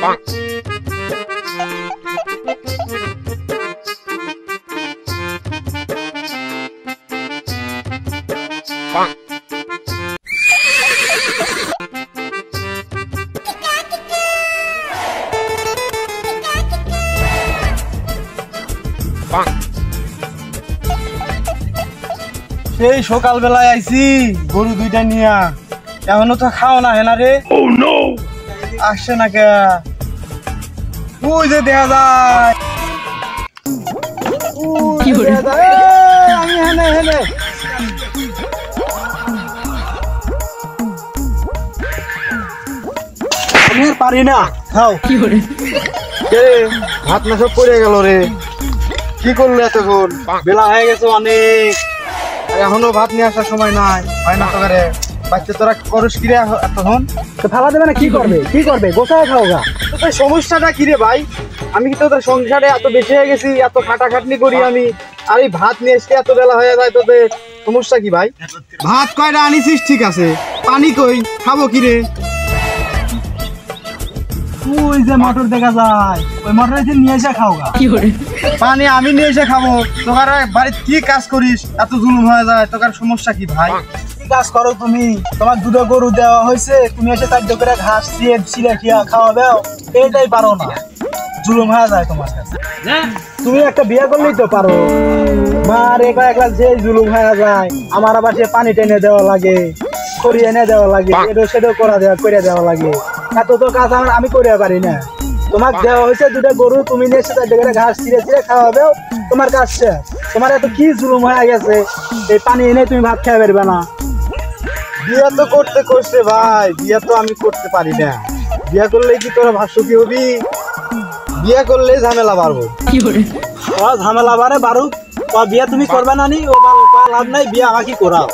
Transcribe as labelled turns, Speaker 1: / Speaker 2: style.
Speaker 1: সেই সকালবেলায় আইছি গরু দুইটা নিয়া, এখনো তো খাও না হেনা রে। আসছে না কে? ওই যে দেখা যায়, আমি হেনে হেনে আমি আর পারি না। খাও ভাত না সব পড়ে গেল রে। কি করলো এতক্ষণ? বেলা হয়ে গেছে অনেক, এখনো ভাত নিয়ে আসার সময় নাই। হয় না তো করে বাচ্চা তোরা করস কিরে এতক্ষণ? ফেলা দেবে না? কি করবে কি করবে? গোসায় খাও গা। তোর সমস্যাটা কিরে ভাই? আমি কি তোদের সংসারে এত বেশি হয়ে গেছি, এত খাটাখাটনি করি আমি, আর এই ভাত নিয়ে এসে এত বেলা হয়ে যায়, তোদের সমস্যা কি ভাই? ভাত কয়টা আনিছিস ঠিক আছে, পানি কই? খাবো কিরে? ওই যে মটর দেখা যায়, ওই মটর নিয়ে এসে খাও গা। পানি আমি নিয়ে এসে খাবো? তোকার বাড়িতে কি কাজ করিস এত জুলুম হয়ে যায়? তোকার সমস্যা কি ভাই? কি কাজ করো তুমি? তোমার দুটো গরু দেওয়া হয়েছে, তুমি এসে 4 করে ঘাস ছিঁড়ে খিয়া খাওয়া দাও, এইটাই পারো না? জুলুম হয়ে যায় তোমার কাছে। তুমি একটা বিয়ে করলেই তো পারো। মার একলা যে জুলুম হয়ে যায়, আমার আবার সে পানি টেনে দেওয়া লাগে, খড়ি এনে দেওয়া লাগে, এটাও সেটাও করে দেওয়া লাগে। এত তো কাজ আমি করে পারি না। তোমাকে দেওয়া হয়েছে 2টা গরু, তুমি নিয়ে এসে 4 করে ঘাস ছিঁড়ে খাওয়া দাও, তোমার কাজ শেষ। তোমার এত কি জুলুম হয়ে গেছে, এই পানি এনে তুমি ভাত খেয়ে পারবে না? বিয়ে তো করতে করছে ভাই, বিয়ে তো আমি করতে পারি না। বিয়ে করলে কি তোরা ভাবছো কি হবি? বিয়ে করলে ঝামেলা বাড়বো। ঝামেলা বাড়ে বাড়ুক, বিয়ে তুমি করবে না নি? ও লাভ নাই, বিয়ে আমাকে করাও।